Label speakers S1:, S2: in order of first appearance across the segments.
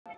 S1: In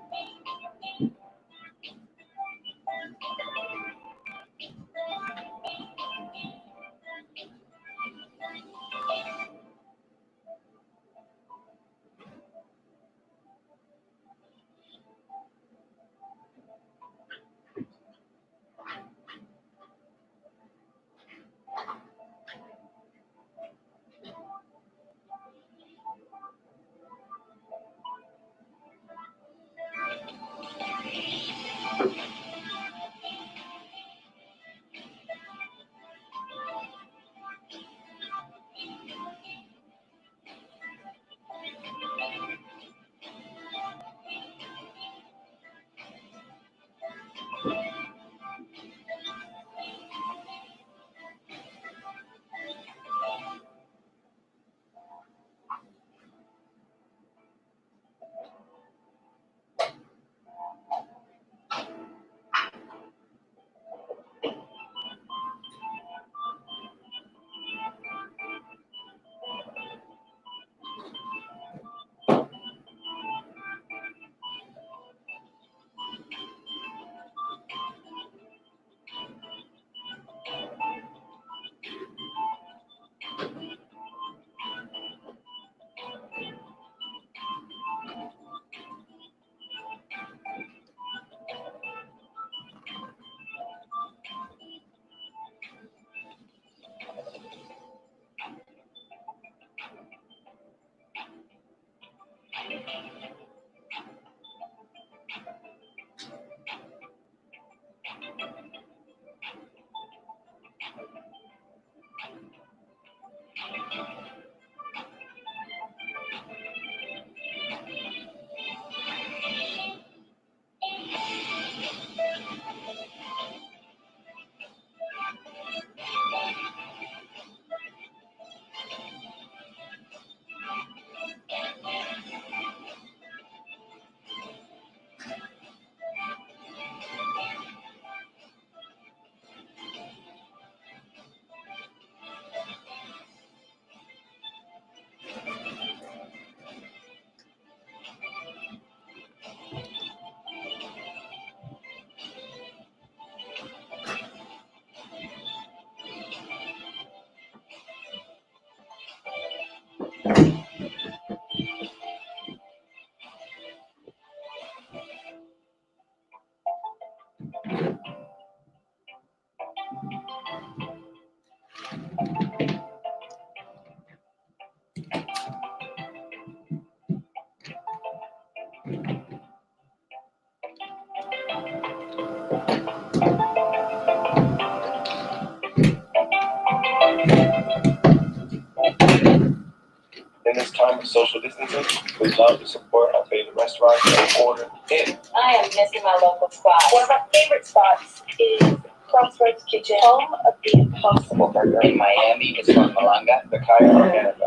S1: this time of social distancing, we love to support our favorite restaurants and order in.
S2: I am missing my local spot.
S3: One of my favorite spots is Crossroads Kitchen, home of the Impossible Burger.
S4: In Miami, it's called Malanga.
S1: The Kaya Organic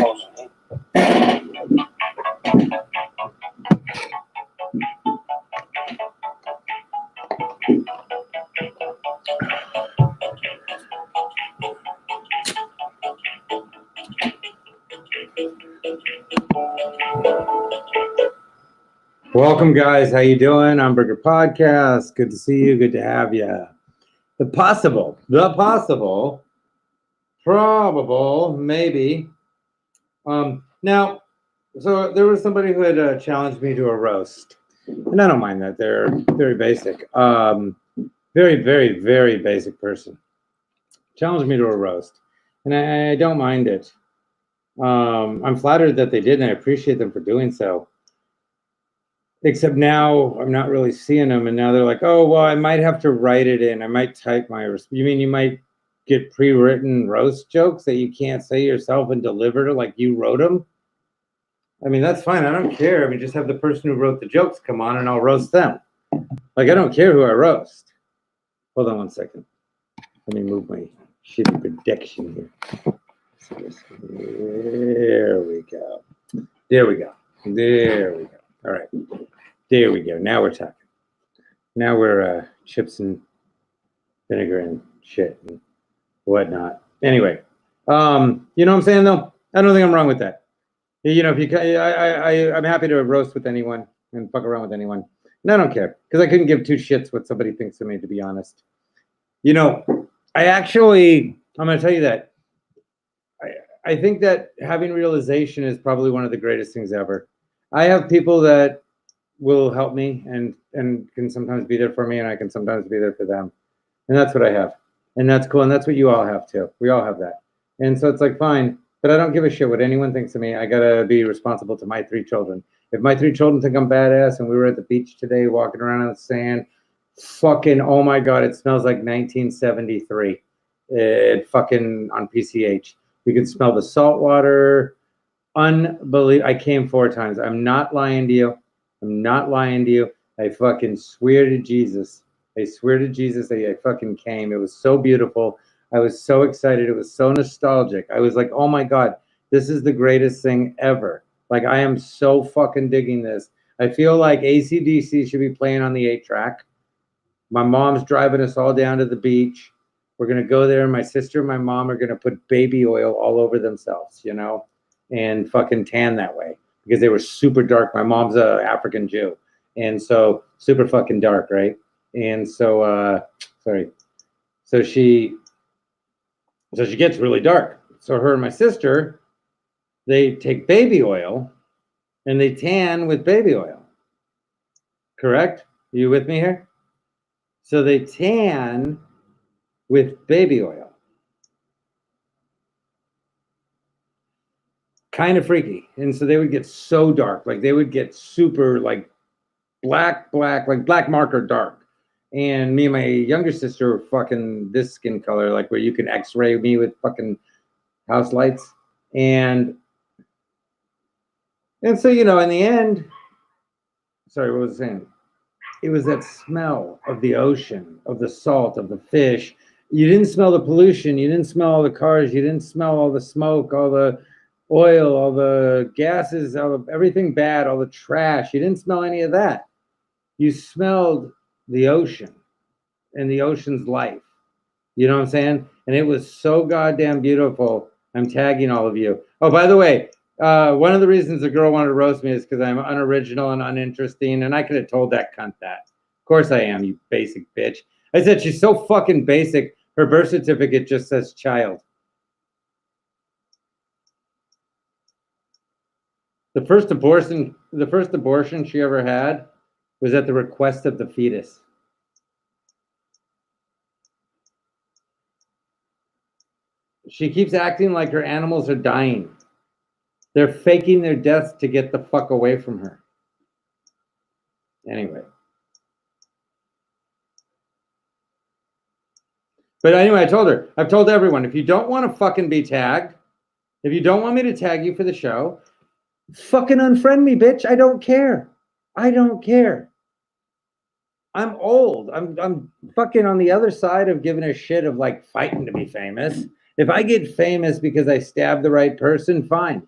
S1: Post.
S5: Welcome, guys. How you doing? Hamburger Podcast. Good to see you. Good to have you. The possible, probable, maybe. Now, so there was somebody who had challenged me to a roast, and I don't mind that. They're very basic, very, very, very basic person. Challenged me to a roast, and I don't mind it. I'm flattered that they did, and I appreciate them for doing so. Except now I'm not really seeing them, and now they're like, oh, well, I might have to write it in. I might type my, you mean you might get pre-written roast jokes that you can't say yourself and deliver like you wrote them? I mean, that's fine. I don't care. I mean, just have the person who wrote the jokes come on and I'll roast them. Like, I don't care who I roast. Hold on one second. Let me move my shitty projection here. There we go. There we go. There we go. All right. There we go. Now we're talking. Now we're chips and vinegar and shit and whatnot. Anyway, you know what I'm saying though? I don't think I'm wrong with that. You know, if you, I'm happy to roast with anyone. and fuck around with anyone. And I don't care because I couldn't give two shits what somebody thinks of me, to be honest. You know, I'm going to tell you that I think that having realization is probably one of the greatest things ever. I have people that will help me and can sometimes be there for me, and I can sometimes be there for them. And that's what I have. And that's cool. And that's what you all have too. We all have that. And so it's like, fine, but I don't give a shit what anyone thinks of me. I got to be responsible to my 3 children. If my 3 children think I'm badass and we were at the beach today walking around on the sand, fucking, oh my God, it smells like 1973. It fucking on PCH. You can smell the salt water. Unbelievable. I came 4 times. I'm not lying to you. I'm not lying to you. I fucking swear to Jesus. I swear to Jesus that I fucking came. It was so beautiful. I was so excited. It was so nostalgic. I was like, oh my God, this is the greatest thing ever. Like, I am so fucking digging this. I feel like AC/DC should be playing on the 8-track. My mom's driving us all down to the beach. We're going to go there. My sister and my mom are going to put baby oil all over themselves, you know, and fucking tan that way because they were super dark. My mom's a African Jew. And so super fucking dark, right? And so, So she gets really dark. So her and my sister, they take baby oil and they tan with baby oil. Correct? Are you with me here? So they tan with baby oil. Kind of freaky. And so they would get so dark. Like they would get super like black, like black marker dark. And me and my younger sister were fucking this skin color, like where you can x-ray me with fucking house lights. And so, you know, in the end, sorry, what was I saying? It was that smell of the ocean, of the salt, of the fish. You didn't smell the pollution. You didn't smell all the cars. You didn't smell all the smoke, all the oil, all the gases, all of everything bad, all the trash. You didn't smell any of that. You smelled the ocean and the ocean's life. You know what I'm saying? And it was so goddamn beautiful. I'm tagging all of you. Oh, by the way, one of the reasons the girl wanted to roast me is because I'm unoriginal and uninteresting, and I could have told that cunt that. Of course I am, you basic bitch. I said she's so fucking basic. Her birth certificate just says child. The first abortion she ever had was at the request of the fetus. She keeps acting like her animals are dying. They're faking their deaths to get the fuck away from her. Anyway. But anyway, I've told everyone, if you don't want to fucking be tagged, if you don't want me to tag you for the show, fucking unfriend me, bitch. I don't care. I don't care. I'm old. I'm fucking on the other side of giving a shit of like fighting to be famous. If I get famous because I stabbed the right person, fine.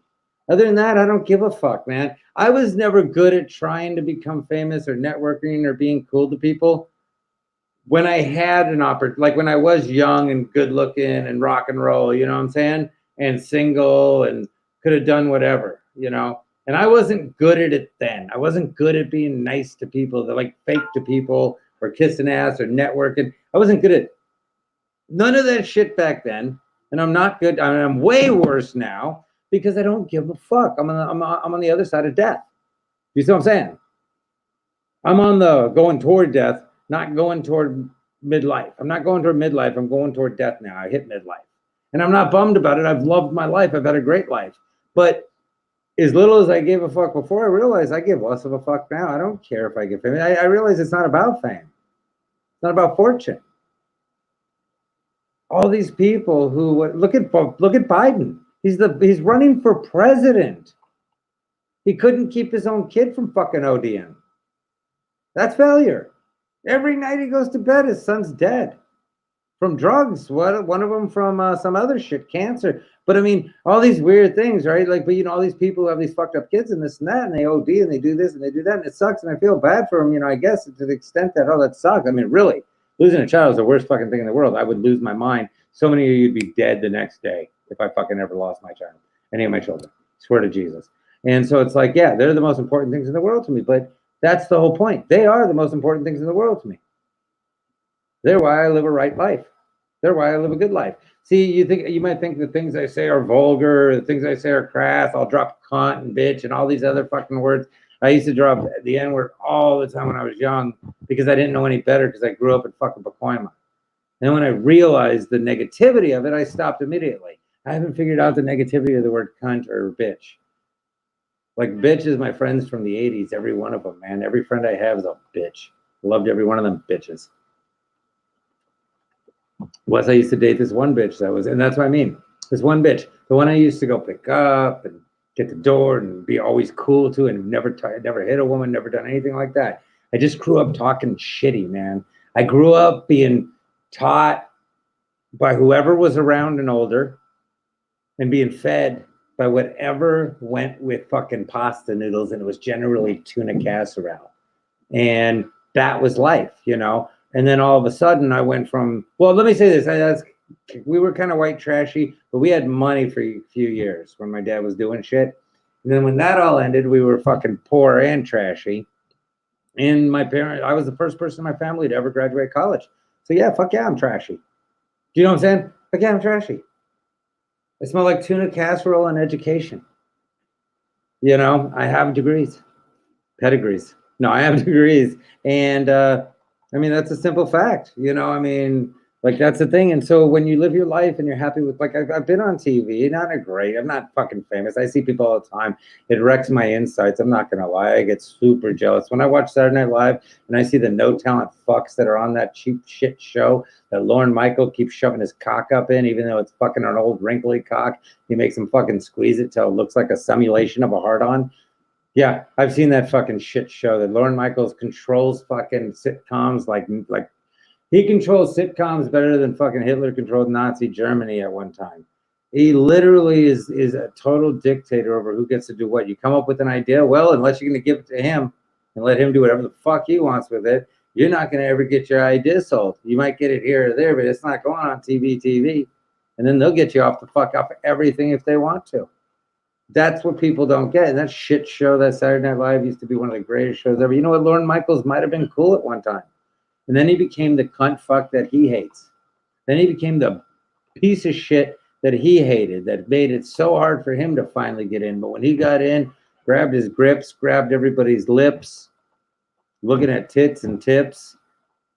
S5: Other than that, I don't give a fuck, man. I was never good at trying to become famous or networking or being cool to people. When I had an opportunity, like when I was young and good looking and rock and roll, you know what I'm saying? And single and could have done whatever, you know? And I wasn't good at it then. I wasn't good at being nice to people, that like fake to people or kissing ass or networking. I wasn't good at none of that shit back then. And I'm not good. I mean, I'm way worse now because I don't give a fuck. I'm on the other side of death. You see what I'm saying? I'm on the going toward death, not going toward midlife. I'm not going toward midlife. I'm going toward death now. I hit midlife. And I'm not bummed about it. I've loved my life. I've had a great life. But as little as I gave a fuck before, I realize I give less of a fuck now. I don't care if I get famous. I realize it's not about fame. It's not about fortune. All these people who look at Biden. He's running for president. He couldn't keep his own kid from fucking ODing. That's failure. Every night he goes to bed, his son's dead from drugs. One of them from some other shit, cancer. But I mean, all these weird things, right? Like, but you know, all these people who have these fucked up kids and this and that, and they OD and they do this and they do that, and it sucks. And I feel bad for them, you know. I guess to the extent that that sucks. I mean, really, losing a child is the worst fucking thing in the world. I would lose my mind. So many of you'd be dead the next day if I fucking ever lost my child, any of my children. Swear to Jesus. And so it's like, yeah, they're the most important things in the world to me. But That's the whole point. They are the most important things in the world to me. They're why I live a right life. They're why I live a good life. See, you might think the things I say are vulgar, the things I say are crass. I'll drop cunt and bitch and all these other fucking words. I used to drop the N word all the time when I was young because I didn't know any better because I grew up in fucking Pacoima. And when I realized the negativity of it, I stopped immediately. I haven't figured out the negativity of the word cunt or bitch. Like, bitch is my friends from the 80s, every one of them, man. Every friend I have is a bitch. I loved every one of them bitches. I used to date this one bitch and that's what I mean. This one bitch, the one I used to go pick up and get the door and be always cool to, and never hit a woman, never done anything like that. I just grew up talking shitty, man. I grew up being taught by whoever was around and older and being fed by whatever went with fucking pasta noodles, and it was generally tuna casserole. And that was life, you know? And then all of a sudden I went from, well, let me say this. We were kind of white trashy, but we had money for a few years when my dad was doing shit. And then when that all ended, we were fucking poor and trashy. And I was the first person in my family to ever graduate college. So yeah, fuck yeah, I'm trashy. Do you know what I'm saying? Fuck yeah, I'm trashy. I smell like tuna casserole and education. You know, I have degrees, pedigrees. No, I have degrees. And I mean, that's a simple fact. You know, I mean, like, that's the thing. And so when you live your life and you're happy with, like, I've been on TV, I'm not fucking famous. I see people all the time. It wrecks my insights. I'm not going to lie. I get super jealous. When I watch Saturday Night Live and I see the no talent fucks that are on that cheap shit show that Lorne Michael keeps shoving his cock up in, even though it's fucking an old wrinkly cock, he makes him fucking squeeze it till it looks like a simulation of a hard-on. Yeah, I've seen that fucking shit show that Lorne Michaels controls fucking sitcoms like he controls sitcoms better than fucking Hitler controlled Nazi Germany at one time. He literally is a total dictator over who gets to do what. You come up with an idea, well, unless you're going to give it to him and let him do whatever the fuck he wants with it, you're not going to ever get your idea sold. You might get it here or there, but it's not going on TV. And then they'll get you off the fuck off everything if they want to. That's what people don't get. And that shit show, that Saturday Night Live, used to be one of the greatest shows ever. You know what? Lorne Michaels might have been cool at one time. And then he became the cunt fuck that he hates. Then he became the piece of shit that he hated, that made it so hard for him to finally get in. But when he got in, grabbed his grips, grabbed everybody's lips, looking at tits and tips.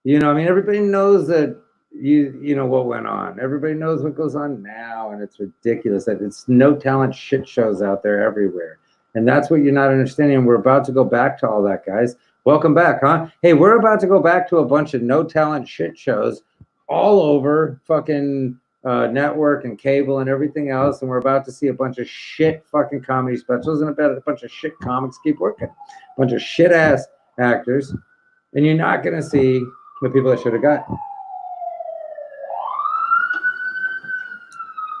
S5: You know, I mean, everybody knows that you know what went on. Everybody knows what goes on now, and it's ridiculous that it's no talent shit shows out there everywhere. And that's what you're not understanding. We're about to go back to all that, guys. Welcome back, huh? Hey, we're about to go back to a bunch of no talent shit shows all over fucking network and cable and everything else. And we're about to see a bunch of shit fucking comedy specials and a bunch of shit comics keep working. A bunch of shit ass actors. And you're not going to see the people that should have got.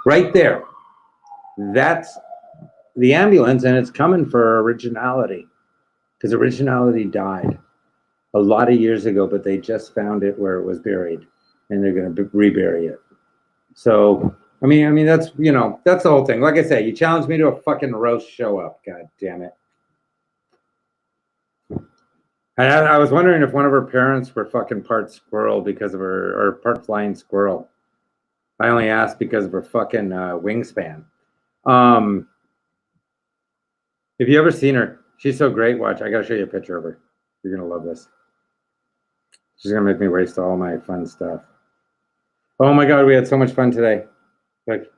S5: Right there. That's the ambulance, and it's coming for originality. Because originality died a lot of years ago, but they just found it where it was buried, and they're going to rebury it. So, I mean, that's, you know, that's the whole thing. Like I say, you challenged me to a fucking roast, show up. God damn it. I was wondering if one of her parents were fucking part squirrel because of her, or part flying squirrel. I only asked because of her fucking wingspan. If you ever seen her, she's so great. Watch, I gotta show you a picture of her. You're gonna love this. She's gonna make me waste all my fun stuff. Oh my god, we had so much fun today. Like,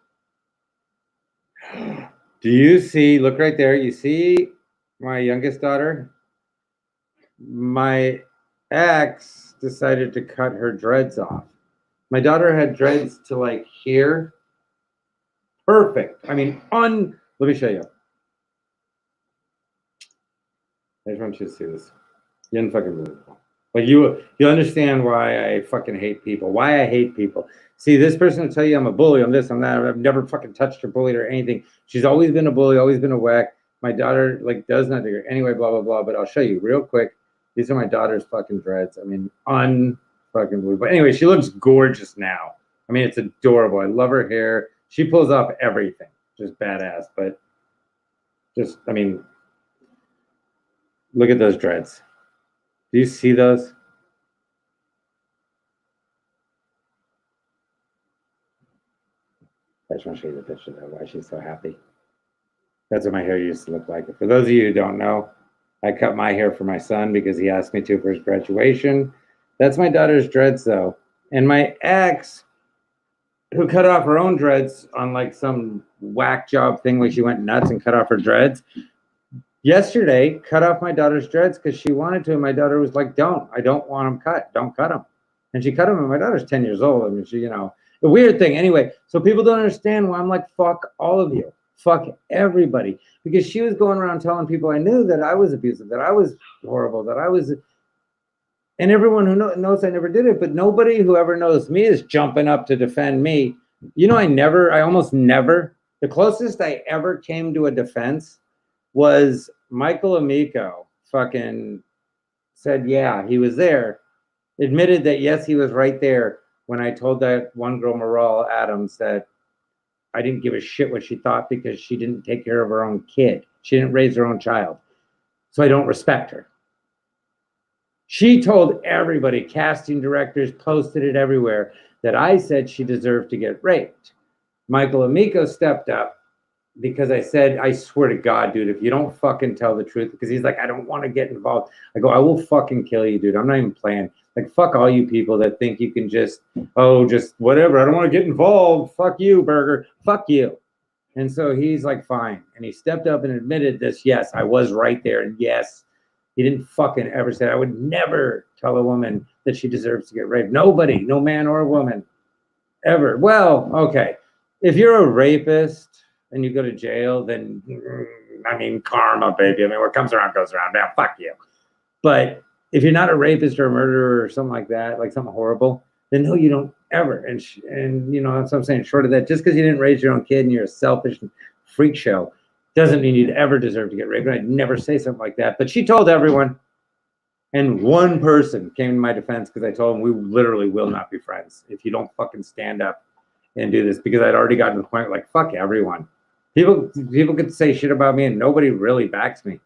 S5: do you see? Look right there. You see my youngest daughter? My ex decided to cut her dreads off. My daughter had dreads to like here. Perfect. I mean, let me show you. I just want you to see this. You didn't fucking believe it. Like, you understand why I fucking hate people. Why I hate people. See, this person will tell you I'm a bully, I'm this, I'm that. I've never fucking touched or bullied or anything. She's always been a bully, always been a whack. My daughter, like, does not do it. Anyway, blah, blah, blah. But I'll show you real quick. These are my daughter's fucking dreads. I mean, unfucking believable. Anyway, she looks gorgeous now. I mean, it's adorable. I love her hair. She pulls off everything. Just badass. But just, I mean, look at those dreads. Do you see those? I just want to show you the picture though, why she's so happy. That's what my hair used to look like. For those of you who don't know, I cut my hair for my son because he asked me to for his graduation. That's my daughter's dreads though. And my ex, who cut off her own dreads on like some whack job thing where she went nuts and cut off her dreads, yesterday cut off my daughter's dreads because she wanted to. And my daughter was like, I don't want them cut. Don't cut them. And she cut them. And my daughter's 10 years old. I mean, she, a weird thing. Anyway, so people don't understand why I'm like, fuck all of you. Fuck everybody. Because she was going around telling people I knew that I was abusive, that I was horrible, that I was. And everyone who knows I never did it, but nobody who ever knows me is jumping up to defend me. I almost never, the closest I ever came to a defense was Michael Amico fucking said, yeah, he was there, admitted that, yes, he was right there when I told that one girl, Maral Adams, that I didn't give a shit what she thought because she didn't take care of her own kid. She didn't raise her own child. So I don't respect her. She told everybody, casting directors, posted it everywhere, that I said she deserved to get raped. Michael Amico stepped up because I said, I swear to God, dude, if you don't fucking tell the truth, because he's like, I don't want to get involved. I go, I will fucking kill you, dude. I'm not even playing. Like, fuck all you people that think you can just whatever. I don't want to get involved. Fuck you, Burger. Fuck you. And so he's like, fine. And he stepped up and admitted this. Yes, I was right there. And yes, he didn't fucking ever say, I would never tell a woman that she deserves to get raped. Nobody, no man or woman, ever. Well, okay. If you're a rapist and you go to jail, then, I mean, karma, baby. I mean, what comes around goes around. Now, fuck you. But if you're not a rapist or a murderer or something like that, like something horrible, then no, you don't ever. And that's what I'm saying. Short of that, just because you didn't raise your own kid and you're a selfish freak show, doesn't mean you'd ever deserve to get raped. I'd never say something like that. But she told everyone. And one person came to my defense because I told him we literally will not be friends if you don't fucking stand up and do this, because I'd already gotten to the point like, fuck everyone. People could say shit about me and nobody really backs me.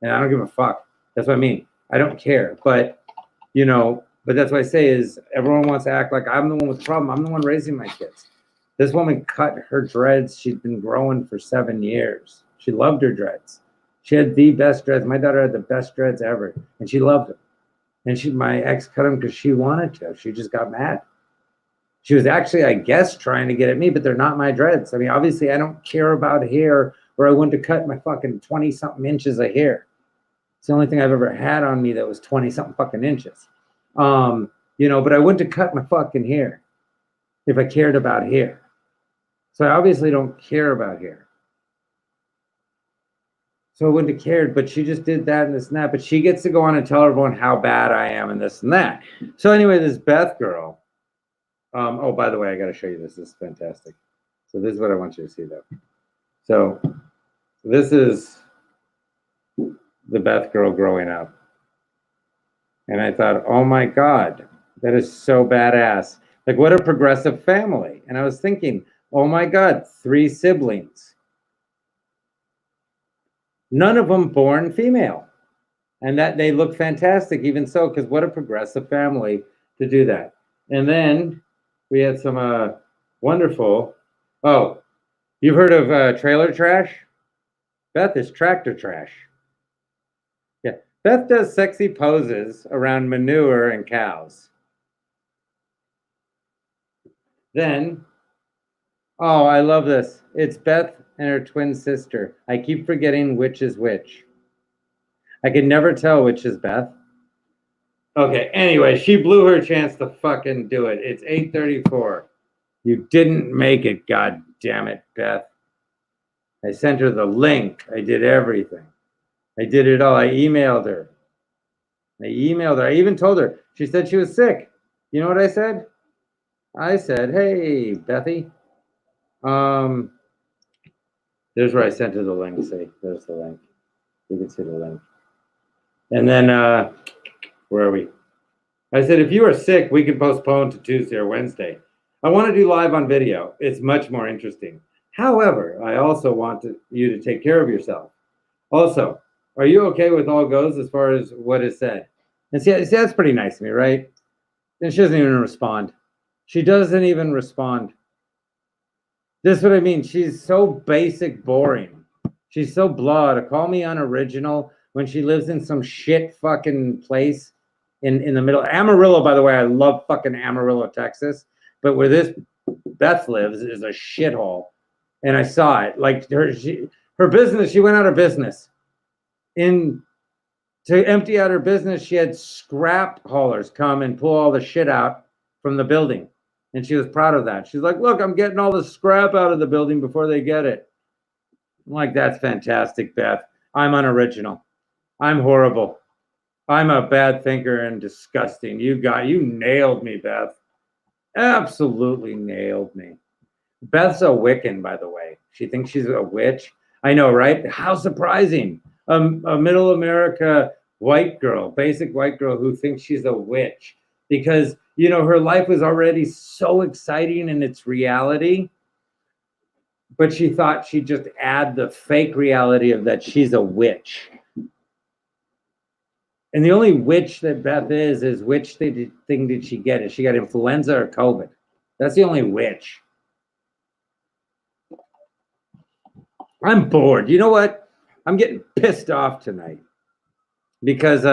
S5: And I don't give a fuck. That's what I mean. I don't care. But that's what I say is everyone wants to act like I'm the one with the problem. I'm the one raising my kids. This woman cut her dreads. She'd been growing for 7 years. She loved her dreads. She had the best dreads. My daughter had the best dreads ever, and she loved them. And my ex cut them because she wanted to. She just got mad. She was actually, I guess, trying to get at me, but they're not my dreads. I mean, obviously, I don't care about hair, or I wouldn't have cut my fucking 20-something inches of hair. It's the only thing I've ever had on me that was 20-something fucking inches. But I wouldn't have cut my fucking hair if I cared about hair. So I obviously don't care about hair. So I wouldn't have cared, but she just did that and this and that. But she gets to go on and tell everyone how bad I am and this and that. So anyway, this Beth girl. By the way, I got to show you this. This is fantastic. So this is what I want you to see, though. So this is the Beth girl growing up. And I thought, oh my God, that is so badass. Like, what a progressive family. And I was thinking, oh my God, 3 siblings. None of them born female. And that they look fantastic, even so, because what a progressive family to do that. And then we had some wonderful, you've heard of trailer trash? Beth is tractor trash. Yeah, Beth does sexy poses around manure and cows. Then, I love this. It's Beth and her twin sister. I keep forgetting which is which. I can never tell which is Beth. Okay, anyway, she blew her chance to fucking do it. It's 8:34. You didn't make it, god damn it, Beth. I sent her the link. I did everything. I did it all. I emailed her. I even told her. She said she was sick. You know what I said? I said, hey, Bethy. There's where I sent her the link. See, there's the link. You can see the link. And then, where are we? I said, if you are sick, we can postpone to Tuesday or Wednesday. I want to do live on video. It's much more interesting. However, I also want you to take care of yourself. Also, are you okay with all goes as far as what is said? And see, that's pretty nice of me, right? And she doesn't even respond. She doesn't even respond. This is what I mean. She's so basic, boring. She's so blah. To call me unoriginal when she lives in some shit fucking place in the middle. Amarillo, by the way, I love fucking Amarillo, Texas. But where this Beth lives is a shithole. And I saw it. Like her business, she went out of business. To empty out her business, she had scrap haulers come and pull all the shit out from the building. And she was proud of that. She's like, look, I'm getting all the scrap out of the building before they get it. I'm like, that's fantastic, Beth. I'm unoriginal. I'm horrible. I'm a bad thinker and disgusting. You nailed me, Beth. Absolutely nailed me. Beth's a Wiccan, by the way. She thinks she's a witch. I know, right? How surprising. A middle America white girl, basic white girl who thinks she's a witch because, her life was already so exciting in its reality, but she thought she'd just add the fake reality of that she's a witch. And the only witch that Beth is which thing did she get? Is she got influenza or COVID? That's the only witch. I'm bored. You know what? I'm getting pissed off tonight because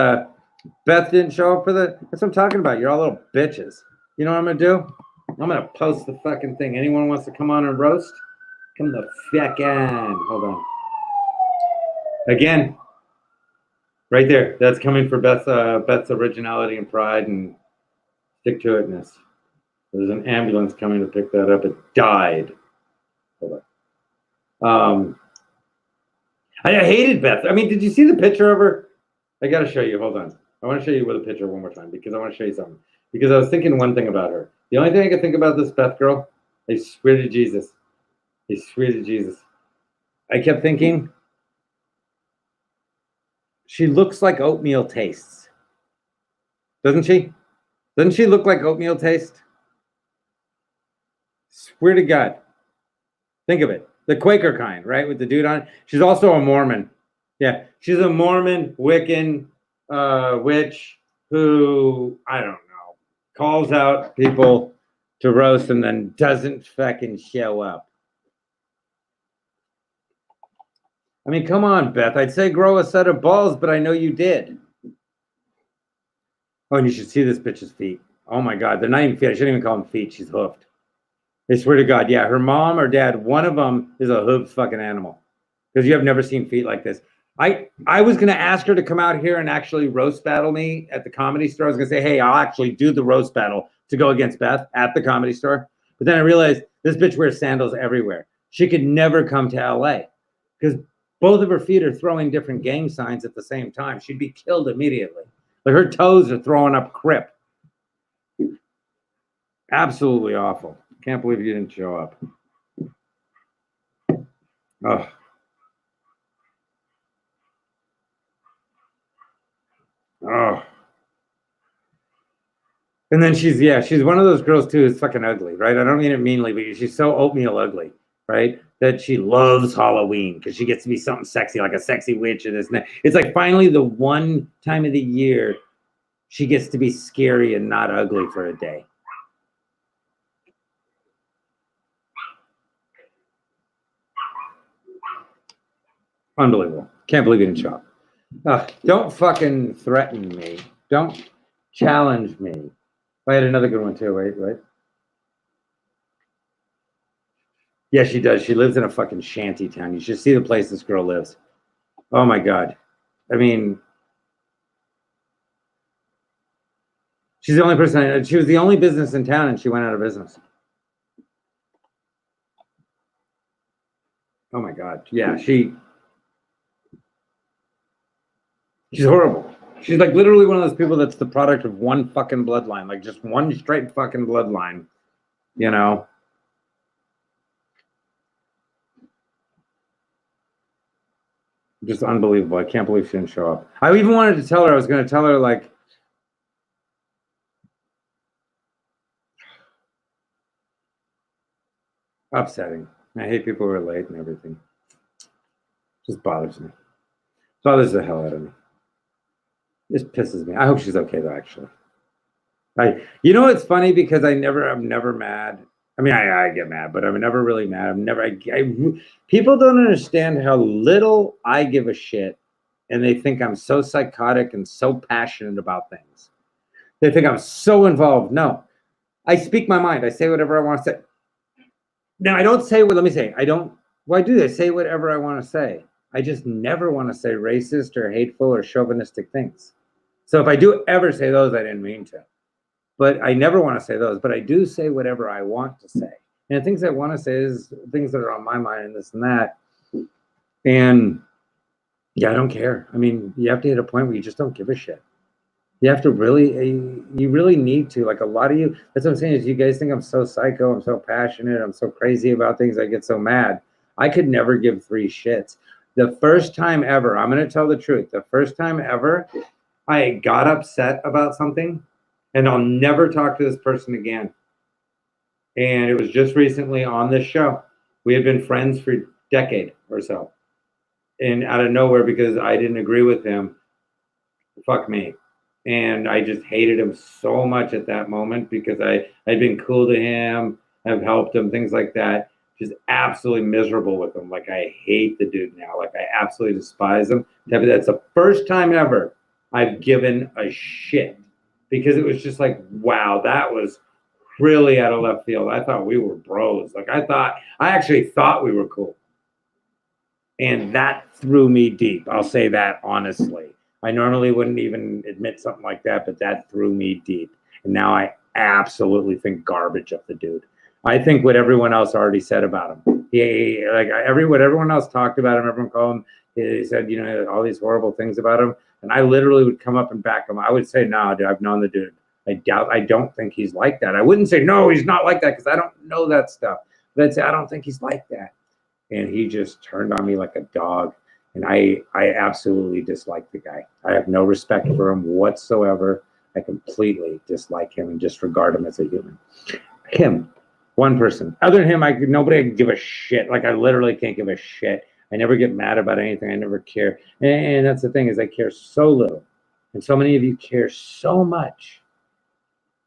S5: Beth didn't show up for that's what I'm talking about. You're all little bitches. You know what I'm gonna do? I'm gonna post the fucking thing. Anyone wants to come on and roast? Come the fuck on. Hold on. Again, right there. That's coming for Beth's originality and pride and stick to itness. There's an ambulance coming to pick that up. It died. Hold on. I hated Beth. I mean, did you see the picture of her? I got to show you. Hold on. I want to show you with a picture one more time because I want to show you something. Because I was thinking one thing about her. The only thing I could think about this Beth girl, I swear to Jesus. I swear to Jesus. I kept thinking, she looks like oatmeal tastes. Doesn't she? Doesn't she look like oatmeal taste? Swear to God. Think of it. The Quaker kind, right? With the dude on it. She's also a Mormon. Yeah. She's a Mormon, Wiccan, witch who, I don't know, calls out people to roast and then doesn't fucking show up. I mean, come on, Beth. I'd say grow a set of balls, but I know you did. Oh, and you should see this bitch's feet. Oh my God. They're not even feet. I shouldn't even call them feet. She's hoofed. I swear to God, yeah, her mom or dad, one of them is a hoofed fucking animal. Because you have never seen feet like this. I was going to ask her to come out here and actually roast battle me at the Comedy Store. I was going to say, hey, I'll actually do the roast battle to go against Beth at the Comedy Store. But then I realized this bitch wears sandals everywhere. She could never come to LA because both of her feet are throwing different gang signs at the same time. She'd be killed immediately. Like her toes are throwing up crip. Absolutely awful. Can't believe you didn't show up. Oh. Oh. And then she's one of those girls too who's fucking ugly, right? I don't mean it meanly, but she's so oatmeal ugly, right? That she loves Halloween because she gets to be something sexy, like a sexy witch and this and that. It's like finally the one time of the year she gets to be scary and not ugly for a day. Unbelievable. Can't believe you didn't show up. Don't fucking threaten me. Don't challenge me. I had another good one too. Wait. Yeah, she does. She lives in a fucking shanty town. You should see the place this girl lives. Oh my God. I mean, she's the only person. She was the only business in town and she went out of business. Oh my God. Yeah, she's horrible. She's like literally one of those people that's the product of one fucking bloodline, like just one straight fucking bloodline, you know? Just unbelievable. I can't believe she didn't show up. I even wanted to tell her, I was going to tell her, like, upsetting. I hate people who are late and everything. Just bothers me. Bothers the hell out of me. This pisses me. I hope she's okay though. Actually, you know, it's funny because I'm never mad. I mean, I get mad, but I'm never really mad. People don't understand how little I give a shit, and they think I'm so psychotic and so passionate about things. They think I'm so involved. No, I speak my mind. I say whatever I want to say. Now, I don't say what, let me say, I don't, well, I do. I say whatever I want to say. I just never want to say racist or hateful or chauvinistic things. So if I do ever say those, I didn't mean to. But I never want to say those. But I do say whatever I want to say. And the things I want to say is things that are on my mind and this and that. And yeah, I don't care. I mean, you have to hit a point where you just don't give a shit. You have to really, you really need to. Like a lot of you, that's what I'm saying is you guys think I'm so psycho, I'm so passionate, I'm so crazy about things, I get so mad. I could never give three shits. The first time ever, I'm going to tell the truth, the first time ever I got upset about something, and I'll never talk to this person again. And it was just recently on this show. We had been friends for a decade or so. And out of nowhere, because I didn't agree with him, fuck me. And I just hated him so much at that moment because I'd been cool to him, I've helped him, things like that. Just absolutely miserable with him. Like I hate the dude now. Like I absolutely despise him. That's the first time ever I've given a shit because it was just like, wow, that was really out of left field. I thought we were bros. Like I actually thought we were cool. And that threw me deep. I'll say that honestly. I normally wouldn't even admit something like that, but that threw me deep. And now I absolutely think garbage of the dude. I think what everyone else already said about him. What everyone else talked about him, everyone called him, he said, you know, all these horrible things about him. And I literally would come up and back him. I would say, no, dude, I've known the dude. I don't think he's like that. I wouldn't say, no, he's not like that because I don't know that stuff. But I'd say, I don't think he's like that. And he just turned on me like a dog. And I absolutely dislike the guy. I have no respect for him whatsoever. I completely dislike him and disregard him as a human. Him, one person. Other than him, nobody can give a shit. Like I literally can't give a shit. I never get mad about anything. I never care. And that's the thing is I care so little. And so many of you care so much.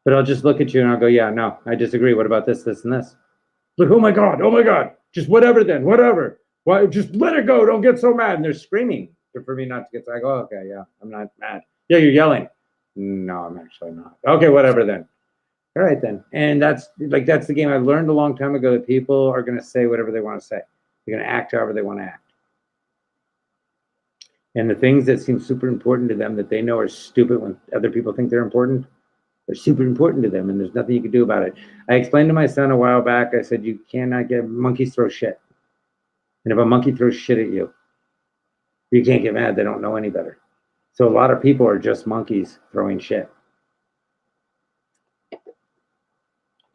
S5: But I'll just look at you and I'll go, yeah, no, I disagree. What about this, this, and this? Like, oh my God. Just whatever then, whatever. Why? Just let it go. Don't get so mad. And they're screaming for me not to get. So I go, okay, yeah, I'm not mad. Yeah, you're yelling. No, I'm actually not. Okay, whatever then. All right then. And that's the game. I learned a long time ago that people are going to say whatever they want to say. They're going to act however they want to act. And the things that seem super important to them that they know are stupid when other people think they're important, they're super important to them, and there's nothing you can do about it. I explained to my son a while back. I said, you cannot get monkeys throw shit. And if a monkey throws shit at you, you can't get mad. They don't know any better. So a lot of people are just monkeys throwing shit.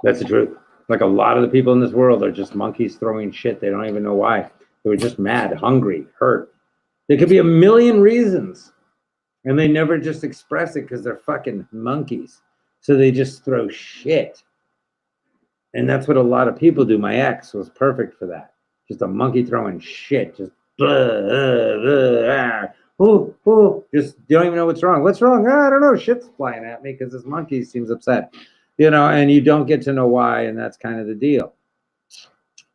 S5: That's the truth. Like a lot of the people in this world are just monkeys throwing shit. They don't even know why. They were just mad, hungry, hurt. There could be a million reasons. And they never just express it because they're fucking monkeys. So they just throw shit. And that's what a lot of people do. My ex was perfect for that. Just a monkey throwing shit. Just just you don't even know what's wrong. What's wrong? I don't know. Shit's flying at me because this monkey seems upset. You know, and you don't get to know why, and that's kind of the deal.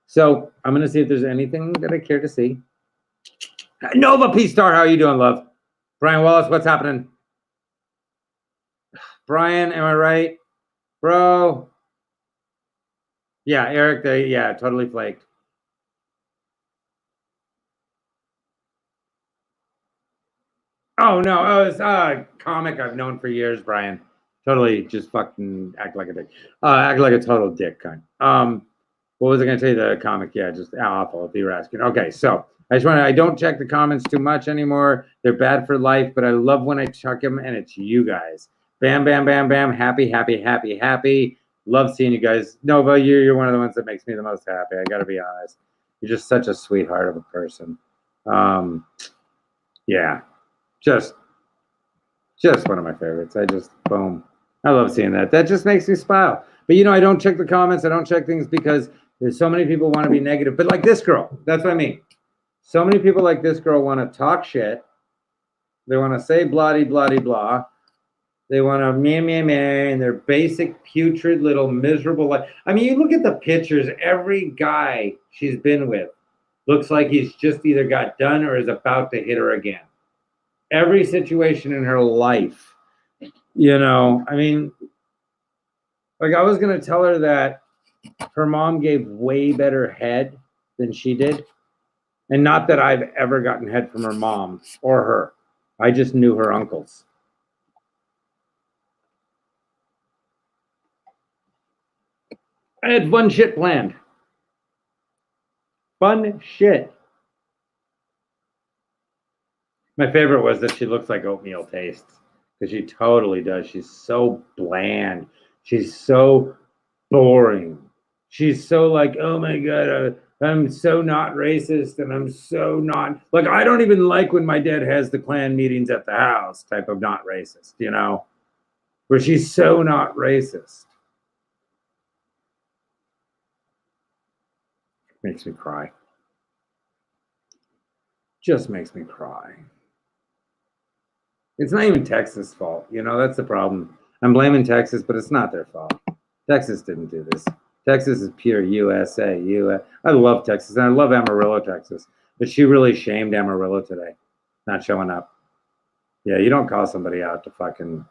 S5: So I'm gonna see if there's anything that I care to see. Nova P Star, how are you doing, love? Brian Wallace, what's happening? Brian, am I right? Bro. Yeah, Eric, yeah, totally flaked. Oh no, it's a comic I've known for years, Brian. Totally just fucking act like a dick. Act like a total dick cunt. What was I gonna tell you? The comic, yeah, just awful if you were asking. Okay, so I don't check the comments too much anymore. They're bad for life, but I love when I check them and it's you guys. Bam, bam, bam, bam, happy, happy, happy, happy. Love seeing you guys. Nova, you're one of the ones that makes me the most happy. I gotta be honest. You're just such a sweetheart of a person. Yeah. Just one of my favorites. Boom. I love seeing that. That just makes me smile. But I don't check the comments. I don't check things because there's so many people want to be negative. But like this girl, that's what I mean. So many people like this girl want to talk shit They want to say blah blah blah. They want to meh, and their basic putrid little miserable life. I mean, you look at the pictures. Every guy she's been with looks like he's just either got done or is about to hit her again. Every situation in her life, you know. I mean, like I was gonna tell her that her mom gave way better head than she did, and not that I've ever gotten head from her mom or her. I just knew her uncles. I had fun shit planned. Fun shit. My favorite was that she looks like oatmeal tastes, because she totally does. She's so bland. She's so boring. She's so like, oh my God, I'm so not racist, and I'm so not, like, I don't even like when my dad has the Klan meetings at the house type of not racist, you know, where she's so not racist. Makes me cry. Just makes me cry. It's not even Texas' fault. You know, that's the problem. I'm blaming Texas, but it's not their fault. Texas didn't do this. Texas is pure USA. I love Texas, and I love Amarillo, Texas. But she really shamed Amarillo today, not showing up. Yeah, you don't call somebody out to fucking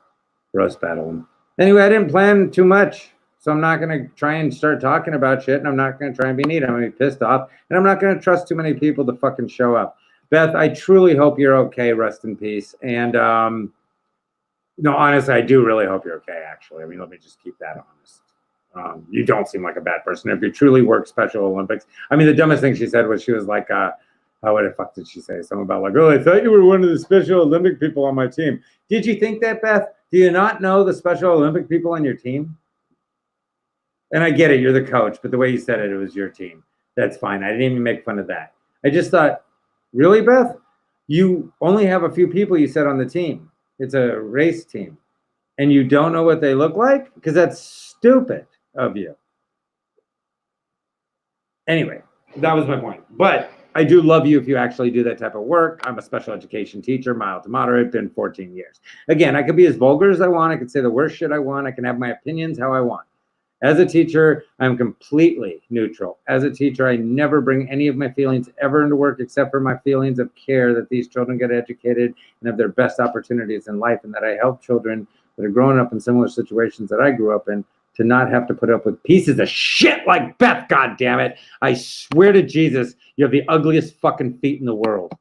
S5: roast battle them. Anyway, I didn't plan too much, so I'm not going to try and start talking about shit, and I'm not going to try and be neat. I'm going to be pissed off, and I'm not going to trust too many people to fucking show up. Beth, I truly hope you're okay. Rest in peace. And no, honestly, I do really hope you're okay, actually. I mean, let me just keep that honest. You don't seem like a bad person. If you truly work Special Olympics. I mean, the dumbest thing she said was she was like, what the fuck did she say? Something about like, oh, I thought you were one of the Special Olympic people on my team. Did you think that, Beth? Do you not know the Special Olympic people on your team? And I get it, you're the coach, but the way you said it, it was your team. That's fine. I didn't even make fun of that. I just thought, really, Beth? You only have a few people you said on the team. It's a race team. And you don't know what they look like? Because that's stupid of you. Anyway, that was my point. But I do love you if you actually do that type of work. I'm a special education teacher, mild to moderate, been 14 years. Again, I could be as vulgar as I want. I could say the worst shit I want. I can have my opinions how I want. As a teacher, I'm completely neutral. As a teacher, I never bring any of my feelings ever into work except for my feelings of care that these children get educated and have their best opportunities in life, and that I help children that are growing up in similar situations that I grew up in to not have to put up with pieces of shit like Beth, goddammit. I swear to Jesus, you have the ugliest fucking feet in the world.